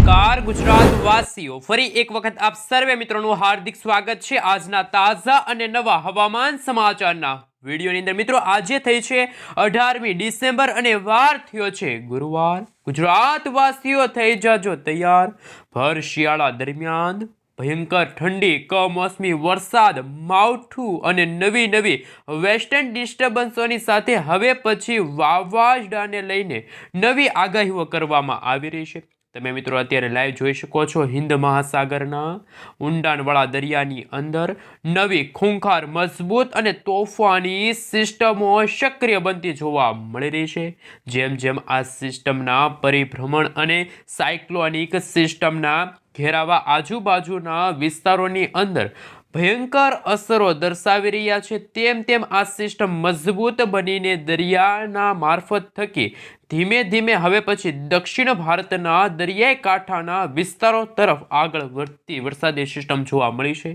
નમસ્કાર ગુજરાતવાસીઓ, ફરી એક વખત આપ સર્વે મિત્રોનું હાર્દિક સ્વાગત છે આજના તાજા અને નવા હવામાન સમાચારના વિડીયોની અંદર। મિત્રો આજે થઈ છે 18મી ડિસેમ્બર અને વાર થયો છે ગુરુવાર। ગુજરાતવાસીઓ થઈ જાજો તૈયાર ભર શિયાળા દરમિયાન ભયંકર ઠંડી, કમોસમી વરસાદ, માવઠું અને નવી વેસ્ટર્ન ડિસ્ટર્બન્સોની સાથે હવે પછી વાવાઝોડાને લઈને નવી આગાહીઓ કરવામાં આવી રહી છે। તમે મિત્રો અત્યારે લાઈવ જોઈ શકો છો હિન્દ મહાસાગરના ઊંડાણવાળા દરિયાની અંદર નવી ખૂંખાર, મજબૂત અને તોફાની સિસ્ટમો સક્રિય બનતી જોવા મળી રહી છે। જેમ જેમ આ સિસ્ટમના પરિભ્રમણ અને સાયક્લોનિક સિસ્ટમના ઘેરાવા આજુબાજુના વિસ્તારોની અંદર ભયંકર અસરો દર્શાવી રહ્યા છે, તેમ તેમ આ સિસ્ટમ મજબૂત બનીને દરિયાના મારફત થકી ધીમે ધીમે હવે પછી દક્ષિણ ભારતના દરિયાઈ કાંઠાના વિસ્તારો તરફ આગળ વધતી વરસાદી સિસ્ટમ જોવા મળી છે।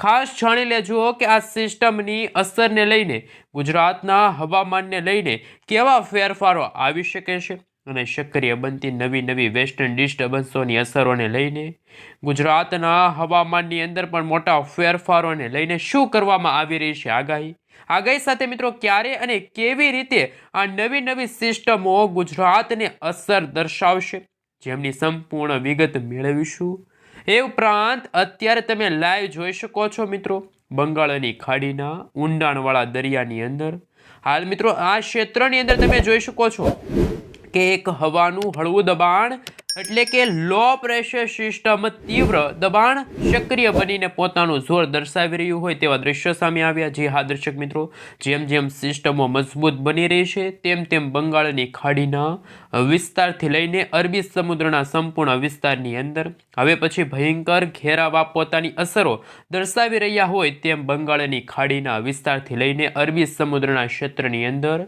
ખાસ જાણી લેજો કે આ સિસ્ટમની અસરને લઈને ગુજરાતના હવામાનને લઈને કેવા ફેરફારો આવી શકે છે અને સક્રિય બનતી નવી વેસ્ટર્ન ડિસ્ટર્બન્સોની અસરોને લઈને ગુજરાતના હવામાનની અંદર પણ મોટા ફેરફારોને લઈને શું કરવામાં આવી રહી છે આગાહી સાથે મિત્રો ક્યારે અને કેવી રીતે આ નવી સિસ્ટમો ગુજરાતને અસર દર્શાવશે, જેમની સંપૂર્ણ વિગત મેળવીશું। એ ઉપરાંત અત્યારે તમે લાઈવ જોઈ શકો છો મિત્રો બંગાળની ખાડીના ઊંડાણવાળા દરિયાની અંદર હાલ મિત્રો આ ક્ષેત્રની અંદર તમે જોઈ શકો છો કે એક હવાનું હળવું દબાણ એટલે કે લો પ્રેશર સિસ્ટમ તીવ્ર દબાણ સક્રિય બનીને પોતાનું જોર દર્શાવી રહ્યું હોય તેવા દ્રશ્યો સામે આવ્યા। જી હા દર્શક મિત્રો, જેમ જેમ સિસ્ટમો મજબૂત બની રહી છે તેમ તેમ બંગાળની ખાડીના વિસ્તારથી લઈને અરબી સમુદ્રના સંપૂર્ણ વિસ્તારની અંદર હવે પછી ભયંકર ઘેરાવા પોતાની અસરો દર્શાવી રહ્યા હોય તેમ બંગાળની ખાડીના વિસ્તારથી લઈને અરબી સમુદ્રના ક્ષેત્રની અંદર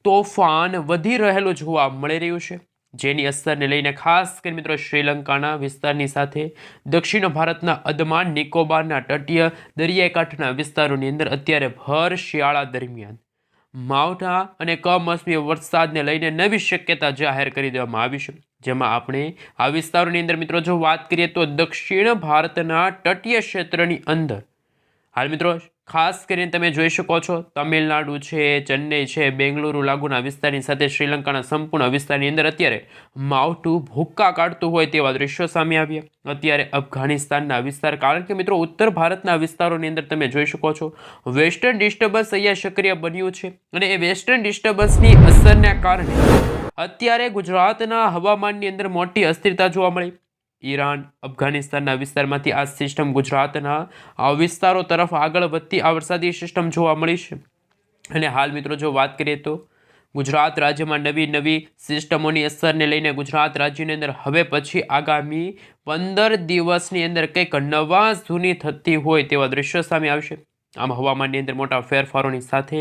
તોફાન વધી રહેલું જોવા મળી રહ્યું છે, જેની અસરને લઈને ખાસ કરીને મિત્રો શ્રીલંકાના વિસ્તારની સાથે દક્ષિણ ભારતના અંદમાન નિકોબારના તટીય દરિયાઈ કાંઠાના વિસ્તારોની અંદર અત્યારે ભર શિયાળા દરમિયાન માવઠા અને કમોસમી વરસાદને લઈને નવી શક્યતા જાહેર કરી દેવામાં આવી છે। જેમાં આપણે આ વિસ્તારોની અંદર મિત્રો જો વાત કરીએ તો દક્ષિણ ભારતના તટીય ક્ષેત્રની અંદર હાલ મિત્રો ખાસ કરીને તમે જોઈ શકો છો તમિલનાડુ છે, ચેન્નઈ છે, બેંગલુરુ લાગુના વિસ્તારની સાથે શ્રીલંકાના સંપૂર્ણ વિસ્તારની અંદર અત્યારે માવઠું ભૂક્કા કાઢતું હોય તેવા દ્રશ્યો સામે આવ્યા। અત્યારે અફઘાનિસ્તાનના વિસ્તાર, કારણ કે મિત્રો ઉત્તર ભારતના વિસ્તારોની અંદર તમે જોઈ શકો છો વેસ્ટર્ન ડિસ્ટર્બન્સ અહીંયા સક્રિય બન્યું છે અને એ વેસ્ટર્ન ડિસ્ટર્બન્સની અસરને કારણે અત્યારે ગુજરાતના હવામાનની અંદર મોટી અસ્થિરતા જોવા મળી। ઈરાન, અફઘાનિસ્તાનના વિસ્તારમાંથી આ સિસ્ટમ ગુજરાતના વિસ્તારો તરફ આગળ વધતી આ વરસાદી સિસ્ટમ જોવા મળી છે અને હાલ મિત્રો જો વાત કરીએ તો ગુજરાત રાજ્યમાં નવી સિસ્ટમોની અસરને લઈને ગુજરાત રાજ્યની અંદર હવે પછી આગામી 15 દિવસની અંદર કંઈક નવા જૂની થતી હોય તેવા દ્રશ્યો સામે આવશે। આમ હવામાનની અંદર મોટા ફેરફારોની સાથે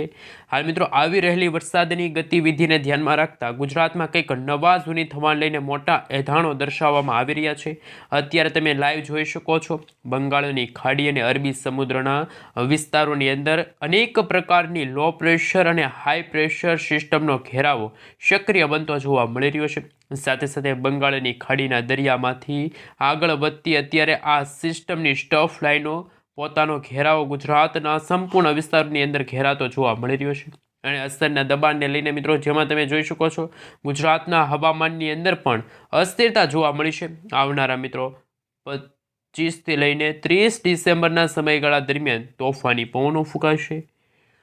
હાલ મિત્રો આવી રહેલી વરસાદની ગતિવિધિને ધ્યાનમાં રાખતા ગુજરાતમાં કંઈક નવા જૂની થવાને લઈને મોટા એધાણો દર્શાવવામાં આવી રહ્યા છે। અત્યારે તમે લાઈવ જોઈ શકો છો બંગાળની ખાડી અને અરબી સમુદ્રના વિસ્તારોની અંદર અનેક પ્રકારની લો પ્રેશર અને હાઈ પ્રેશર સિસ્ટમનો ઘેરાવો સક્રિય બનતો જોવા મળી રહ્યો છે। સાથે સાથે બંગાળની ખાડીના દરિયામાંથી આગળ વધતી અત્યારે આ સિસ્ટમની સ્ટફ લાઈનો પોતાનો ઘેરાવો ગુજરાતના સંપૂર્ણ વિસ્તારની અંદર ઘેરાતો જોવા મળી રહ્યો છે અને અસરના દબાણને લઈને મિત્રો જેમાં તમે જોઈ શકો છો ગુજરાતના હવામાનની અંદર પણ અસ્થિરતા જોવા મળી છે। આવનારા મિત્રો 25થી લઈને 30 ડિસેમ્બરના સમયગાળા દરમિયાન તોફાની પવનો ફૂંકાશે।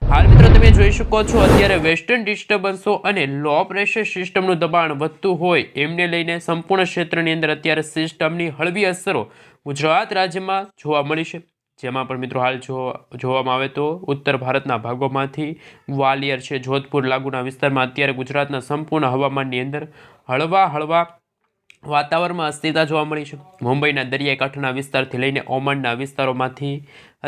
હાલ મિત્રો તમે જોઈ શકો છો અત્યારે વેસ્ટર્ન ડિસ્ટર્બન્સો અને લો પ્રેશર સિસ્ટમનું દબાણ વધતું હોય એમને લઈને સંપૂર્ણ ક્ષેત્રની અંદર અત્યારે સિસ્ટમની હળવી અસરો ગુજરાત રાજ્યમાં જોવા મળી છે। જેમાં પણ મિત્રો હાલ જોવામાં આવે તો ઉત્તર ભારતના ભાગોમાંથી ગ્વાલિયર છે, જોધપુર લાગુના વિસ્તારમાં અત્યારે ગુજરાતના સંપૂર્ણ હવામાનની અંદર હળવા વાતાવરણમાં અસ્થિરતા જોવા મળી છે। મુંબઈના દરિયાઈ કાંઠાના વિસ્તારથી લઈને ઓમાનના વિસ્તારોમાંથી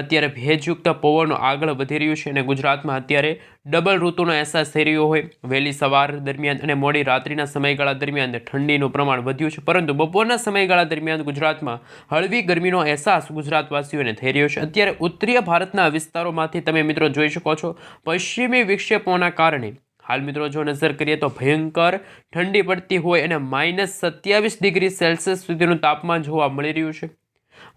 અત્યારે ભેજયુક્ત પવનો આગળ વધી રહ્યું છે અને ગુજરાતમાં અત્યારે ડબલ ઋતુનો અહેસાસ થઈ રહ્યો હોય વહેલી સવાર દરમિયાન અને મોડી રાત્રિના સમયગાળા દરમિયાન ઠંડીનું પ્રમાણ વધ્યું છે, પરંતુ બપોરના સમયગાળા દરમિયાન ગુજરાતમાં હળવી ગરમીનો અહેસાસ ગુજરાતવાસીઓને થઈ રહ્યો છે। અત્યારે ઉત્તરીય ભારતના વિસ્તારોમાંથી તમે મિત્રો જોઈ શકો છો પશ્ચિમી વિક્ષેપોના કારણે હાલ મિત્રો જો નજર કરીએ તો ભયંકર ઠંડી પડતી હોય અને -27 ડિગ્રી સેલ્સિયસ સુધીનું તાપમાન જોવા મળી રહ્યું છે.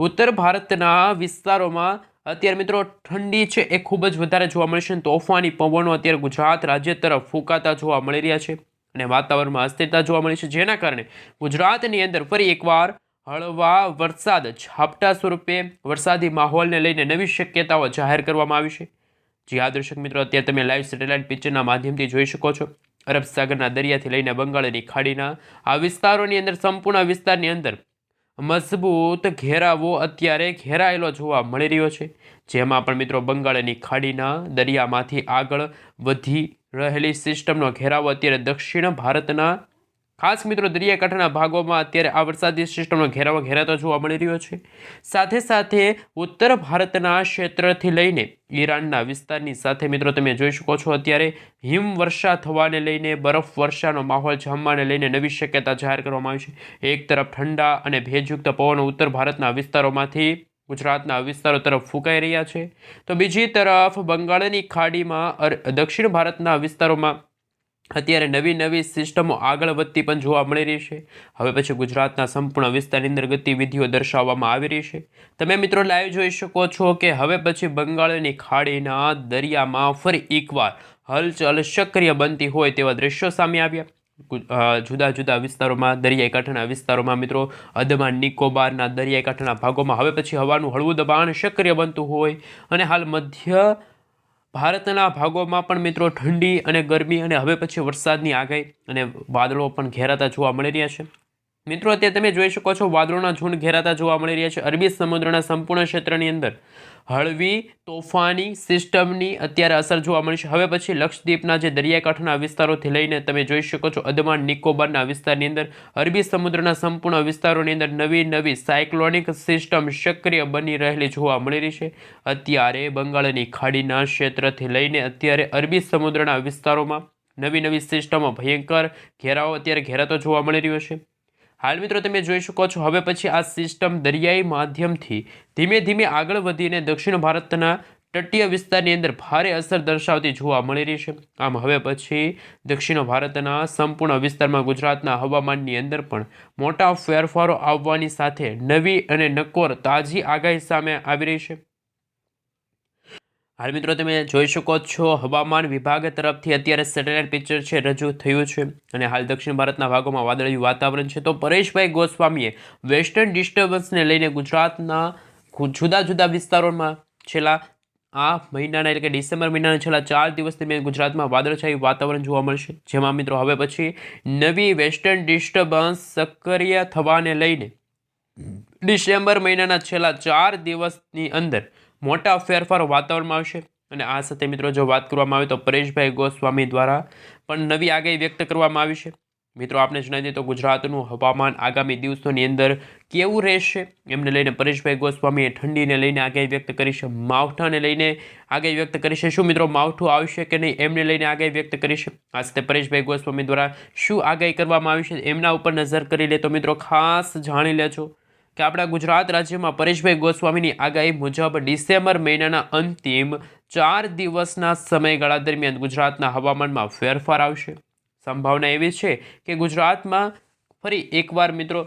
ઉત્તર ભારતના વિસ્તારોમાં અત્યારે મિત્રો ઠંડી છે એ ખૂબ જ વધારે જોવા મળશે અને તોફાની પવનો અત્યારે ગુજરાત રાજ્ય તરફ ફૂંકાતા જોવા મળી રહ્યા છે અને વાતાવરણમાં અસ્થિરતા જોવા મળી છે, જેના કારણે ગુજરાતની અંદર ફરી એકવાર હળવા વરસાદ ઝાપટા સ્વરૂપે વરસાદી માહોલને લઈને નવી શક્યતાઓ જાહેર કરવામાં આવી છે. જી હા દર્શક મિત્રો, અત્યારે તમે લાઈવ સેટેલાઇટ પિક્ચરના માધ્યમથી જોઈ શકો છો. અરબ સાગરના દરિયાથી લઈને બંગાળની ખાડીના આ વિસ્તારોની અંદર સંપૂર્ણ વિસ્તારની અંદર મજબૂત ઘેરાવો અત્યારે ઘેરાયેલો જોવા મળી રહ્યો છે, જેમાં પણ મિત્રો બંગાળની ખાડીના દરિયામાંથી આગળ વધી રહેલી સિસ્ટમનો ઘેરાવો અત્યારે દક્ષિણ ભારતના ખાસ મિત્રો દરિયાકાંઠાના ભાગોમાં અત્યારે આ વરસાદી સિસ્ટમનો ઘેરાવો ઘેરાતો જોવા મળી રહ્યો છે. સાથે સાથે ઉત્તર ભારતના ક્ષેત્રથી લઈને ઈરાનના વિસ્તારની સાથે મિત્રો તમે જોઈ શકો છો અત્યારે હિમવર્ષા થવાને લઈને બરફ વર્ષાનો માહોલ જામવાને લઈને નવી શક્યતા જાહેર કરવામાં આવી છે. એક તરફ ઠંડા અને ભેજયુક્ત પવનો ઉત્તર ભારતના વિસ્તારોમાંથી ગુજરાતના વિસ્તારો તરફ ફૂંકાઈ રહ્યા છે, તો બીજી તરફ બંગાળની ખાડીમાં દક્ષિણ ભારતના વિસ્તારોમાં અત્યારે નવી સિસ્ટમો આગળ વધતી પણ જોવા મળી રહી છે. હવે પછી ગુજરાતના સંપૂર્ણ વિસ્તારની અંદર ગતિવિધિઓ દર્શાવવામાં આવી રહી છે. તમે મિત્રો લાઈવ જોઈ શકો છો કે હવે પછી બંગાળની ખાડીના દરિયામાં ફરી એકવાર હલચલ સક્રિય બનતી હોય તેવા દ્રશ્યો સામે આવ્યા. જુદા જુદા વિસ્તારોમાં દરિયાઈ કાંઠાના વિસ્તારોમાં મિત્રો અંદમાન નિકોબારના દરિયાઈ કાંઠાના ભાગોમાં હવે પછી હવાનું હળવું દબાણ સક્રિય બનતું હોય અને હાલ મધ્ય ભારતના ભાગોમાં પણ મિત્રો ઠંડી અને ગરમી અને હવે પછી વરસાદની આગાહી અને વાદળો પણ ઘેરાતા જોવા મળી રહ્યા છે. મિત્રો અત્યારે તમે જોઈ શકો છો વાદળોના ઝુંડ ઘેરાતા જોવા મળી રહ્યા છે. અરબી સમુદ્રના સંપૂર્ણ ક્ષેત્રની અંદર હળવી તોફાની સિસ્ટમની અત્યારે અસર જોવા મળી છે. હવે પછી લક્ષદ્વીપના જે દરિયાકાંઠાના વિસ્તારોથી લઈને તમે જોઈ શકો છો અંદમાન નિકોબારના વિસ્તારની અંદર અરબી સમુદ્રના સંપૂર્ણ વિસ્તારોની અંદર નવી સાયક્લોનિક સિસ્ટમ સક્રિય બની રહેલી જોવા મળી રહી છે. અત્યારે બંગાળની ખાડીના ક્ષેત્રથી લઈને અત્યારે અરબી સમુદ્રના વિસ્તારોમાં નવી સિસ્ટમો ભયંકર ઘેરાવો અત્યારે ઘેરાતો જોવા મળી રહ્યો છે. હાલ મિત્રો તમે જોઈ શકો છો હવે પછી આ સિસ્ટમ દરિયાઈ માધ્યમથી ધીમે ધીમે આગળ વધીને દક્ષિણ ભારતના તટીય વિસ્તારની અંદર ભારે અસર દર્શાવતી જોવા મળી રહી છે. આમ હવે પછી દક્ષિણ ભારતના સંપૂર્ણ વિસ્તારમાં ગુજરાતના હવામાનની અંદર પણ મોટા ફેરફારો આવવાની સાથે નવી અને નક્કોર તાજી આગાહી સામે આવી રહી છે. હાલ મિત્રો તમે જોઈ શકો છો હવામાન વિભાગ તરફથી અત્યારે સેટેલાઇટ પિક્ચર છે રજૂ થયું છે અને હાલ દક્ષિણ ભારતના ભાગોમાં વાદળિયું વાતાવરણ છે. તો પરેશભાઈ ગોસ્વામીએ વેસ્ટર્ન ડિસ્ટર્બન્સને લઈને ગુજરાતના જુદા જુદા વિસ્તારોમાં છેલ્લા આ મહિનાના એટલે કે ડિસેમ્બર મહિનાના છેલ્લા 4 દિવસ દરમિયાન ગુજરાતમાં વાદળછાયું વાતાવરણ જોવા મળશે, જેમાં મિત્રો હવે પછી નવી વેસ્ટર્ન ડિસ્ટર્બન્સ સક્રિય થવાને લઈને ડિસેમ્બર મહિનાના છેલ્લા 4 દિવસની અંદર મોટા ફેરફારો વાતાવરણમાં આવશે. અને આ સાથે મિત્રો જો વાત કરવામાં આવે તો પરેશભાઈ ગોસ્વામી દ્વારા પણ નવી આગાહી વ્યક્ત કરવામાં આવી છે. મિત્રો આપણે જણાવી દઈએ તો ગુજરાતનું હવામાન આગામી દિવસોની અંદર કેવું રહેશે એમને લઈને પરેશભાઈ ગોસ્વામીએ ઠંડીને લઈને આગાહી વ્યક્ત કરી છે, માવઠાને લઈને આગાહી વ્યક્ત કરી છે. શું મિત્રો માવઠું આવશે કે નહીં એમને લઈને આગાહી વ્યક્ત કરી છે. આ સાથે પરેશભાઈ ગોસ્વામી દ્વારા શું આગાહી કરવામાં આવી છે એમના ઉપર નજર કરી લે તો મિત્રો ખાસ જાણી લેજો કે આપણા ગુજરાત રાજ્યમાં પરેશભાઈ ગોસ્વામીની આગાહી મુજબ ડિસેમ્બર મહિનાના અંતિમ 4 દિવસના સમયગાળા દરમિયાન ગુજરાતના હવામાનમાં ફેરફાર આવશે. સંભાવના એવી છે કે ગુજરાતમાં ફરી એકવાર મિત્રો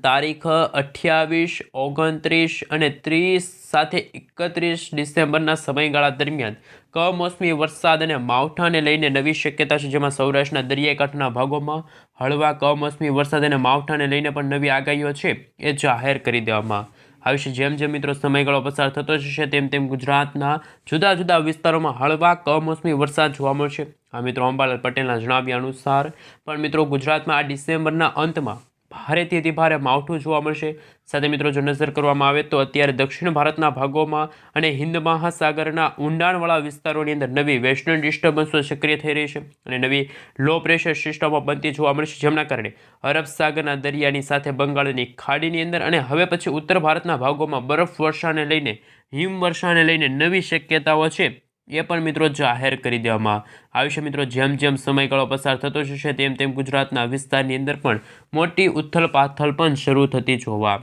તારીખ 28, 29 અને 30 સાથે 31 ડિસેમ્બરના સમયગાળા દરમિયાન કમોસમી વરસાદ અને માવઠાને લઈને નવી શક્યતા છે, જેમાં સૌરાષ્ટ્રના દરિયાઈ કાંઠાના ભાગોમાં હળવા કમોસમી વરસાદ અને માવઠાને લઈને પણ નવી આગાહીઓ છે એ જાહેર કરી દેવામાં આવી છે. જેમ જેમ મિત્રો સમયગાળો પસાર થતો જશે તેમ તેમ ગુજરાતના જુદા જુદા વિસ્તારોમાં હળવા કમોસમી વરસાદ જોવા મળશે. આ મિત્રો અંબાલાલ પટેલના જણાવ્યા અનુસાર પણ મિત્રો ગુજરાતમાં આ ડિસેમ્બરના અંતમાં ભારેથી અતિ ભારે માવઠું જોવા મળશે. સાથે મિત્રો જો નજર કરવામાં આવે તો અત્યારે દક્ષિણ ભારતના ભાગોમાં અને હિન્દ મહાસાગરના ઊંડાણવાળા વિસ્તારોની અંદર નવી વેસ્ટર્ન ડિસ્ટર્બન્સો સક્રિય થઈ રહી છે અને નવી લો પ્રેશર સિસ્ટમો બનતી જોવા મળશે, જેમના કારણે અરબ સાગરના દરિયાની સાથે બંગાળની ખાડીની અંદર અને હવે પછી ઉત્તર ભારતના ભાગોમાં બરફ વર્ષાને લઈને હિમવર્ષાને લઈને નવી શક્યતાઓ છે એ પણ મિત્રો જાહેર કરી દેવામાં આવી છે. મિત્રો જેમ જેમ સમયગાળો પસાર થતો જશે તેમ તેમ ગુજરાતના વિસ્તારની અંદર પણ મોટી ઉથલ પાથલ પણ શરૂ થતી જોવા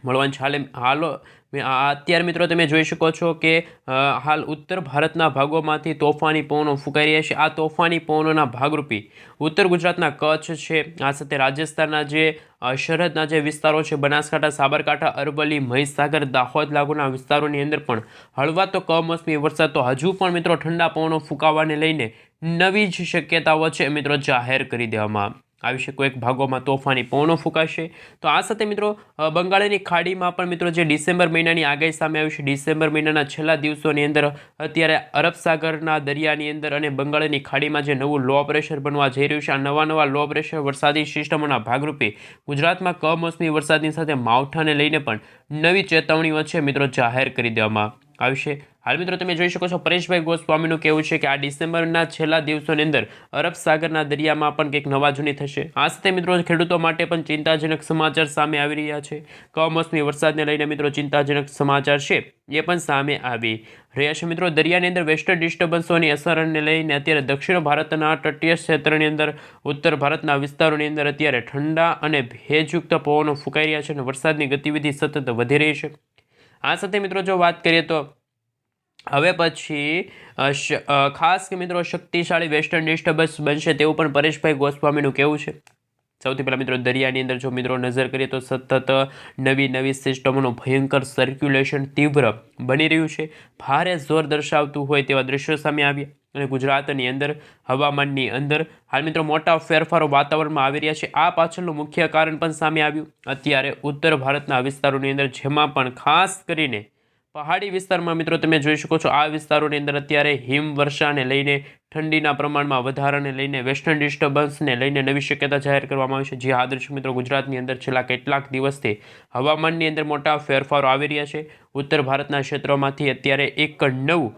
મળવાની હાલો અત્યારે મિત્રો તમે જોઈ શકો છો કે હાલ ઉત્તર ભારતના ભાગોમાંથી તોફાની પવનો ફૂંકાઈ રહ્યા છે. આ તોફાની પવનોના ભાગરૂપે ઉત્તર ગુજરાતના કચ્છ છે, આ સાથે રાજસ્થાનના જે સરહદના જે વિસ્તારો છે, બનાસકાંઠા, સાબરકાંઠા, અરવલ્લી, મહીસાગર, દાહોદ લાગુના વિસ્તારોની અંદર પણ હળવા તો કમોસમી વરસાદ તો હજુ પણ મિત્રો ઠંડા પવનો ફૂંકાવાને લઈને નવી જ શક્યતાઓ છે મિત્રો જાહેર કરી દેવામાં આવી છે. કોઈક ભાગોમાં તોફાની પવનો ફૂંકાશે. તો આ સાથે મિત્રો બંગાળની ખાડીમાં પણ મિત્રો જે ડિસેમ્બર મહિનાની આગાહી સામે આવી છે, ડિસેમ્બર મહિનાના છેલ્લા દિવસોની અંદર અત્યારે અરબ સાગરના દરિયાની અંદર અને બંગાળની ખાડીમાં જે નવું લો પ્રેશર બનવા જઈ રહ્યું છે, આ નવા લો પ્રેશર વરસાદી સિસ્ટમોના ભાગરૂપે ગુજરાતમાં કમોસમી વરસાદની સાથે માવઠાને લઈને પણ નવી ચેતવણીઓ છે મિત્રો જાહેર કરી દેવામાં આવી છે. હાલ મિત્રો તમે જોઈ શકો છો પરેશભાઈ ગોસ્વામીનું કહેવું છે કે આ ડિસેમ્બરના છેલ્લા દિવસોની અંદર અરબ સાગરના દરિયામાં પણ કંઈક નવા જૂની થશે. આ સાથે મિત્રો ખેડૂતો માટે પણ ચિંતાજનક સમાચાર સામે આવી રહ્યા છે. કમોસમી વરસાદને લઈને મિત્રો ચિંતાજનક સમાચાર છે એ પણ સામે આવી રહ્યા છે. મિત્રો દરિયાની અંદર વેસ્ટર્ન ડિસ્ટર્બન્સોની અસરને લઈને અત્યારે દક્ષિણ ભારતના તટીય ક્ષેત્રની અંદર ઉત્તર ભારતના વિસ્તારોની અંદર અત્યારે ઠંડા અને ભેજયુક્ત પવનો ફૂંકાઈ રહ્યા છે અને વરસાદની ગતિવિધિ સતત વધી રહી છે. આ સાથે મિત્રો જો વાત કરીએ તો હવે પછી ખાસ કે મિત્રો શક્તિશાળી વેસ્ટર્ન ડિસ્ટર્બન્સ બનશે તેવું પણ પરેશભાઈ ગોસ્વામીનું કહેવું છે. સૌથી પહેલાં મિત્રો દરિયાની અંદર જો મિત્રો નજર કરીએ તો સતત નવી સિસ્ટમોનું ભયંકર સર્ક્યુલેશન તીવ્ર બની રહ્યું છે. ભારે જોર દર્શાવતું હોય તેવા દ્રશ્યો સામે આવ્યા અને ગુજરાતની અંદર હવામાનની અંદર હાલ મિત્રો મોટા ફેરફારો વાતાવરણમાં આવી રહ્યા છે. આ પાછળનું મુખ્ય કારણ પણ સામે આવ્યું. અત્યારે ઉત્તર ભારતના વિસ્તારોની અંદર જેમાં પણ ખાસ કરીને પહાડી વિસ્તારમાં મિત્રો તમે જોઈ શકો છો આ વિસ્તારોની અંદર અત્યારે હિમવર્ષાને લઈને ઠંડીના પ્રમાણમાં વધારાને લઈને વેસ્ટર્ન ડિસ્ટર્બન્સને લઈને નવી શક્યતા જાહેર કરવામાં આવી છે. જે આદર્શ મિત્રો ગુજરાતની અંદર છેલ્લા કેટલાક દિવસથી હવામાનની અંદર મોટા ફેરફારો આવી રહ્યા છે. ઉત્તર ભારતના ક્ષેત્રોમાંથી અત્યારે એક નવું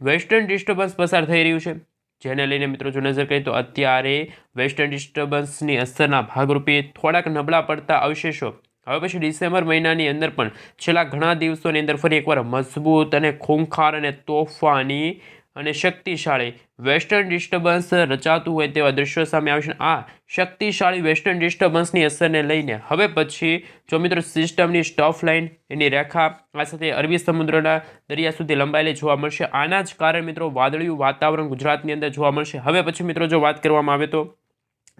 વેસ્ટર્ન ડિસ્ટર્બન્સ પસાર થઈ રહ્યું છે, જેને લઈને મિત્રો જો નજર કરીએ તો અત્યારે વેસ્ટર્ન ડિસ્ટર્બન્સની અસરના ભાગરૂપે થોડાક નબળા પડતા અવશેષો હવે પછી ડિસેમ્બર મહિનાની અંદર પણ છેલ્લા ઘણા દિવસોની અંદર ફરી એકવાર મજબૂત અને ખૂંખાર અને તોફાની અને શક્તિશાળી વેસ્ટર્ન ડિસ્ટર્બન્સ રચાતું હોય તેવા દ્રશ્યો સામે આવશે. આ શક્તિશાળી વેસ્ટર્ન ડિસ્ટર્બન્સની અસરને લઈને હવે પછી જો મિત્રો સિસ્ટમની સ્ટફ લાઇન એની રેખા આ સાથે અરબી સમુદ્રના દરિયા સુધી લંબાયેલી જોવા મળશે. આના જ કારણે મિત્રો વાદળિયું વાતાવરણ ગુજરાતની અંદર જોવા મળશે. હવે પછી મિત્રો જો વાત કરવામાં આવે તો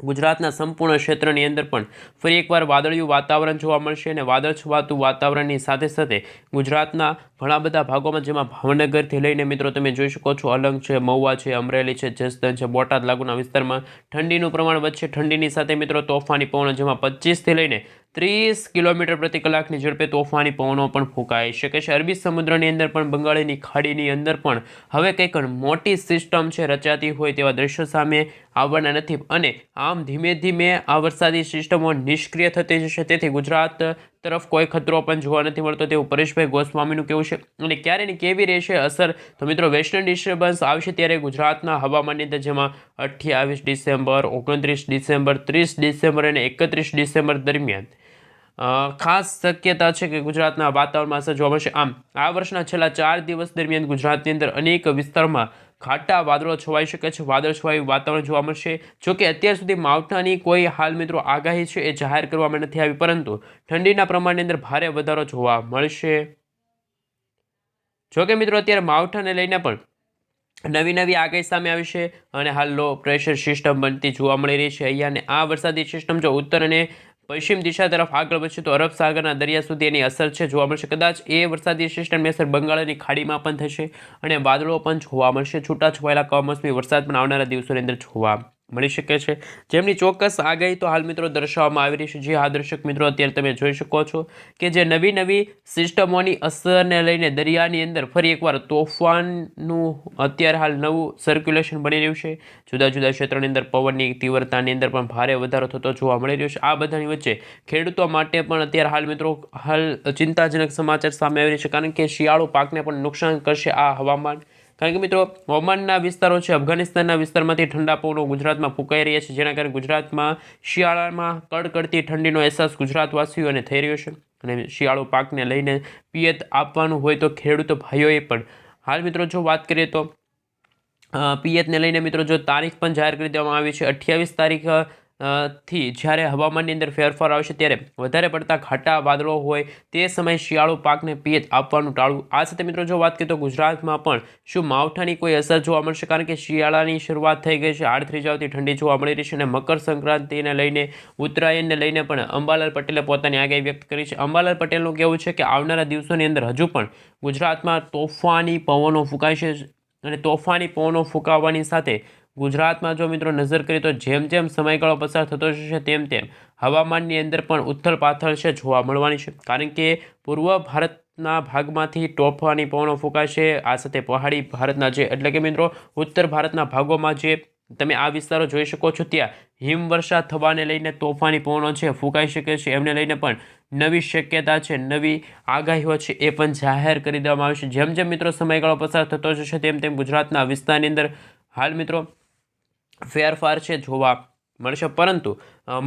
ગુજરાતના સંપૂર્ણ ક્ષેત્રની અંદર પણ ફરી એકવાર વાદળિયું વાતાવરણ જોવા મળશે અને વાદળ છવાતું વાતાવરણની સાથે સાથે ગુજરાતના ઘણા બધા ભાગોમાં જેમાં ભાવનગરથી લઈને મિત્રો તમે જોઈ શકો છો અલંગ છે, મહુવા છે, અમરેલી છે, જસદણ છે, બોટાદ લાગુના વિસ્તારમાં ઠંડીનું પ્રમાણ વધશે. ઠંડીની સાથે મિત્રો તોફાની પવનો જેમાં 25થી લઈને 30 કિલોમીટર પ્રતિ કલાકની ઝડપે તોફાની પવનો પણ ફૂંકાઈ શકે છે. અરબી સમુદ્રની અંદર પણ બંગાળની ખાડીની અંદર પણ હવે કંઈક મોટી સિસ્ટમ છે રચાતી હોય તેવા દ્રશ્યો સામે આવવાના નથી અને આમ ધીમે ધીમે આ વરસાદી સિસ્ટમો નિષ્ક્રિય થતી જશે. તેથી ગુજરાત તરફ કોઈ ખતરો પણ જોવા નથી મળતો તેવું પરેશભાઈ ગોસ્વામીનું કહેવું છે. અને ક્યારે ને કેવી રહેશે અસર તો મિત્રો વેસ્ટર્ન ડિસ્ટર્બન્સ આવશે ત્યારે ગુજરાતના હવામાનની અંદર જેમાં 28 ડિસેમ્બર, 29 ડિસેમ્બર, 30 ડિસેમ્બર અને 31 ડિસેમ્બર દરમિયાન ખાસ શક્યતા છે કે ગુજરાતના વાતાવરણમાં અસર જોવા મળશે. આમ આ વર્ષના છેલ્લા 4 દિવસ દરમિયાન ગુજરાતની અંદર અનેક વિસ્તારમાં ઘાટા વાદળો છવાઈ શકે છે, વાદળ છવાયું વાતાવરણ જોવા મળશે. જોકે અત્યાર સુધી માવઠાની કોઈ હાલ મિત્રો આગાહી છે એ જાહેર કરવામાં નથી આવી, પરંતુ ઠંડીના પ્રમાણની અંદર ભારે વધારો જોવા મળશે. જોકે મિત્રો અત્યારે માવઠાને લઈને પણ નવી આગાહી સામે આવી છે અને હાલ લો પ્રેશર સિસ્ટમ બનતી જોવા મળી રહી છે અહીંયા. અને આ વરસાદી સિસ્ટમ જો ઉત્તર અને પશ્ચિમ દિશા તરફ આગળ વધશે તો અરબ સાગરના દરિયા સુધી એની અસર છે જોવા મળશે. કદાચ એ વરસાદી સિસ્ટમની અસર બંગાળની ખાડીમાં પણ થશે અને વાદળો પણ જોવા મળશે. છૂટાછવાયેલા કમોસમી વરસાદ પણ આવનારા દિવસોની અંદર જોવા મળી શકે છે, જેમની ચોક્કસ આગાહી તો હાલ મિત્રો દર્શાવવામાં આવી રહી છે. જે આ દર્શક મિત્રો અત્યારે તમે જોઈ શકો છો કે જે નવી સિસ્ટમોની અસરને લઈને દરિયાની અંદર ફરી એકવાર તોફાનનું અત્યારે હાલ નવું સર્ક્યુલેશન બની રહ્યું છે. જુદા જુદા ક્ષેત્રોની અંદર પવનની તીવ્રતાની અંદર પણ ભારે વધારો થતો જોવા મળી રહ્યો છે. આ બધાની વચ્ચે ખેડૂતો માટે પણ અત્યારે હાલ મિત્રો ચિંતાજનક સમાચાર સામે આવી રહ્યા છે, કારણ કે શિયાળુ પાકને પણ નુકસાન કરશે આ હવામાન. કારણ કે મિત્રો ઓમાનના વિસ્તારો છે, અફઘાનિસ્તાનના વિસ્તારમાંથી ઠંડા પવનો ગુજરાતમાં ફૂંકાઈ રહ્યા છે, જેના કારણે ગુજરાતમાં શિયાળામાં કડકડતી ઠંડીનો અહેસાસ ગુજરાતવાસીઓને થઈ રહ્યો છે. અને શિયાળુ પાકને લઈને પિયત આપવાનું હોય તો ખેડૂતો ભાઈઓએ પણ હાલ મિત્રો જો વાત કરીએ તો પિયતને લઈને મિત્રો જો તારીખ પણ જાહેર કરી દેવામાં આવી છે. 28 તારીખ થી જ્યારે હવામાનની અંદર ફેરફાર આવશે ત્યારે વધારે પડતા ઘાટા વાદળો હોય તે સમયે શિયાળુ પાકને પિયત આપવાનું ટાળવું. આ સાથે મિત્રો જો વાત કરીએ તો ગુજરાતમાં પણ શું માવઠાની કોઈ અસર જોવા મળશે, કારણ કે શિયાળાની શરૂઆત થઈ ગઈ છે, હાડ થીજાવતી ઠંડી જોવા મળી રહી છે અને મકર સંક્રાંતિને લઈને ઉત્તરાયણને લઈને પણ અંબાલાલ પટેલે પોતાની આગાહી વ્યક્ત કરી છે. અંબાલાલ પટેલનું કહેવું છે કે આવનારા દિવસોની અંદર હજુ પણ ગુજરાતમાં તોફાની પવનો ફૂંકાશે અને તોફાની પવનો ફૂંકાવાની સાથે ગુજરાતમાં જો મિત્રો નજર કરીએ તો જેમ જેમ સમયગાળો પસાર થતો જશે તેમ તેમ હવામાનની અંદર પણ ઉથલ પાથલ છે જોવા મળવાની છે, કારણ કે પૂર્વ ભારતના ભાગમાંથી તોફાની પવનો ફૂંકાશે. આ સાથે પહાડી ભારતના જે એટલે કે મિત્રો ઉત્તર ભારતના ભાગોમાં જે તમે આ વિસ્તારો જોઈ શકો છો ત્યાં હિમવર્ષા થવાને લઈને તોફાની પવનો છે ફૂંકાઈ શકે છે. એમને લઈને પણ નવી શક્યતા છે, નવી આગાહીઓ છે એ પણ જાહેર કરી દેવામાં આવશે. જેમ જેમ મિત્રો સમયગાળો પસાર થતો જશે તેમ તેમ ગુજરાતના વિસ્તારની અંદર હાલ મિત્રો ફેરફાર છે જોવા મળશે. પરંતુ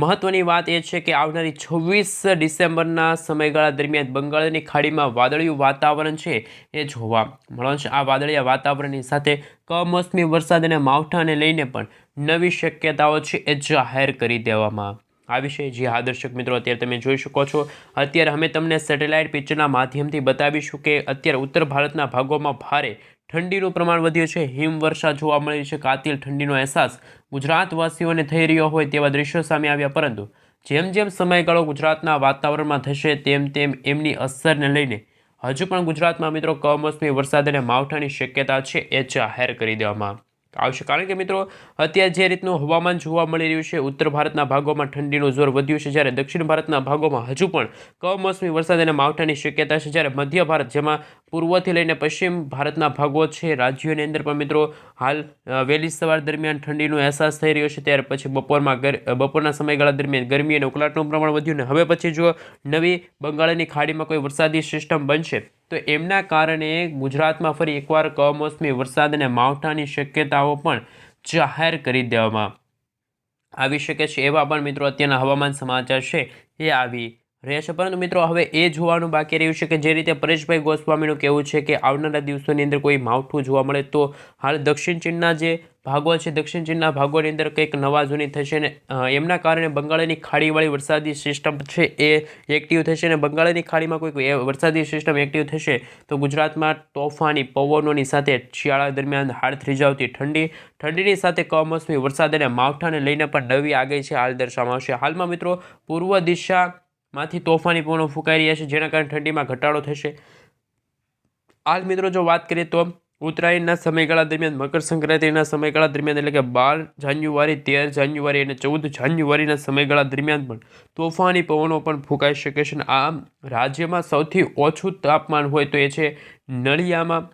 મહત્વની વાત એ છે કે આવનારી 26 ડિસેમ્બરના સમયગાળા દરમિયાન બંગાળની ખાડીમાં વાદળિયું વાતાવરણ છે એ જોવા મળશે. આ વાદળિયા વાતાવરણની સાથે કમોસમી વરસાદ અને માવઠાને લઈને પણ નવી શક્યતાઓ છે એ જાહેર કરી દેવામાં આવી છે. જે હા દર્શક મિત્રો અત્યારે તમે જોઈ શકો છો, અત્યારે અમે તમને સેટેલાઇટ પિક્ચરના માધ્યમથી બતાવીશું કે અત્યારે ઉત્તર ભારતના ભાગોમાં ભારે ઠંડીનું પ્રમાણ વધ્યું છે, હિમવર્ષા જોવા મળી છે, કાતિલ ઠંડીનો અહેસાસ ગુજરાતવાસીઓને થઈ રહ્યો હોય તેવા દ્રશ્યો સામે આવ્યા. પરંતુ જેમ જેમ સમયગાળો ગુજરાતના વાતાવરણમાં થશે તેમ તેમ એમની અસરને લઈને હજુ પણ ગુજરાતમાં મિત્રો કમોસમી વરસાદ અને માવઠાની શક્યતા છે એ જાહેર કરી દેવામાં આવશે. કારણ કે મિત્રો અત્યારે જે રીતનું હવામાન જોવા મળી રહ્યું છે, ઉત્તર ભારતના ભાગોમાં ઠંડીનું જોર વધ્યું છે, જ્યારે દક્ષિણ ભારતના ભાગોમાં હજુ પણ કમોસમી વરસાદ અને માવઠાની શક્યતા છે, જ્યારે મધ્ય ભારત જેમાં પૂર્વથી લઈને પશ્ચિમ ભારતના ભાગો છે રાજ્યોની અંદર પણ મિત્રો હાલ વહેલી સવાર દરમિયાન ઠંડીનો અહેસાસ થઈ રહ્યો છે. ત્યારે પછી બપોરના સમયગાળા દરમિયાન ગરમી અને ઉકળાટનું પ્રમાણ વધ્યું ને હવે પછી જો નવી બંગાળની ખાડીમાં કોઈ વરસાદી સિસ્ટમ બનશે તો એમના કારણે ગુજરાતમાં ફરી એકવાર કમોસમી વરસાદ અને માવઠાની શક્યતાઓ પણ જાહેર કરી દેવામાં આવી શકે છે. એવા પણ મિત્રો અત્યારના હવામાન સમાચાર છે એ આવી રહ્યા છે. પરંતુ મિત્રો હવે એ જોવાનું બાકી રહ્યું છે કે જે રીતે પરેશભાઈ ગોસ્વામીનું કહેવું છે કે આવનારા દિવસોની અંદર કોઈ માવઠું જોવા મળે તો હાલ દક્ષિણ ચીનના જે ભાગો છે, દક્ષિણ ચીનના ભાગોની અંદર કંઈક નવા જૂની થશે ને એમના કારણે બંગાળની ખાડીવાળી વરસાદી સિસ્ટમ છે એ એક્ટિવ થશે અને બંગાળની ખાડીમાં કોઈ વરસાદી સિસ્ટમ એક્ટિવ થશે તો ગુજરાતમાં તોફાની પવનોની સાથે શિયાળા દરમિયાન હાડ થીજાવતી ઠંડીની સાથે કમોસમી વરસાદ અને માવઠાને લઈને પણ નવી આગાહી છે હાલ દર્શાવવામાં આવશે. હાલમાં મિત્રો પૂર્વ દિશામાંથી તોફાની પવનો ફૂંકાઈ રહ્યા છે, જેના કારણે ઠંડીમાં ઘટાડો થશે. હાલ મિત્રો જો વાત કરીએ તો ઉત્તરાયણના સમયગાળા દરમિયાન મકર સંક્રાંતિના સમયગાળા દરમિયાન એટલે કે 12 જાન્યુઆરી 13 જાન્યુઆરી અને 14 જાન્યુઆરીના સમયગાળા દરમિયાન પણ તોફાની પવનો પણ ફૂંકાઈ શકે છે. આમ રાજ્યમાં સૌથી ઓછું તાપમાન હોય તો એ છે નળિયામાં.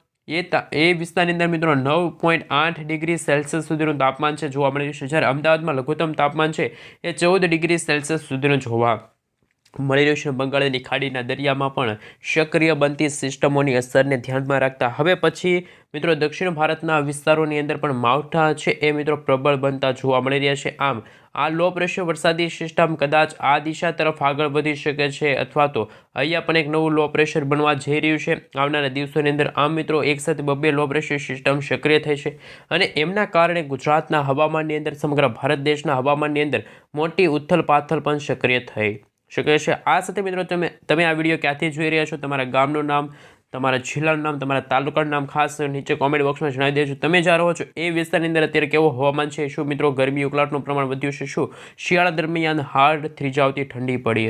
એ વિસ્તારની અંદર મિત્રો 9.8 ડિગ્રી સેલ્સિયસ સુધીનું તાપમાન છે જોવા મળી રહ્યું છે, જ્યારે અમદાવાદમાં લઘુત્તમ તાપમાન છે એ 14 ડિગ્રી સેલ્સિયસ સુધીનું જોવા મળી રહ્યું છે. બંગાળની ખાડીના દરિયામાં પણ સક્રિય બનતી સિસ્ટમોની અસરને ધ્યાનમાં રાખતા હવે પછી મિત્રો દક્ષિણ ભારતના વિસ્તારોની અંદર પણ માવઠા છે એ મિત્રો પ્રબળ બનતા જોવા મળી રહ્યા છે. આમ આ લો પ્રેશર વરસાદી સિસ્ટમ કદાચ આ દિશા તરફ આગળ વધી શકે છે અથવા તો અહીંયા પણ એક નવું લો પ્રેશર બનવા જઈ રહ્યું છે આવનારા દિવસોની અંદર. આમ મિત્રો એકસાથે 2 લો પ્રેશર સિસ્ટમ સક્રિય થઈ છે અને એમના કારણે ગુજરાતના હવામાનની અંદર સમગ્ર ભારત દેશના હવામાનની અંદર મોટી ઉથલ પાથલ પણ સક્રિય થઈ શકે છે. આ સાથે મિત્રો તમે આ વિડીયો ક્યાંથી જોઈ રહ્યા છો, તમારા ગામનું નામ, તમારા જિલ્લાનું નામ, તમારા તાલુકાનું નામ ખાસ નીચે કોમેન્ટ બોક્સમાં જણાવી દેજો. તમે જ્યાં રહો છો એ વિસ્તારની અંદર અત્યારે કેવો હવામાન છે, શું મિત્રો ગરમી ઉકળાટનું પ્રમાણ વધ્યું છે, શું શિયાળા દરમિયાન હાડ થીજાવતી ઠંડી પડી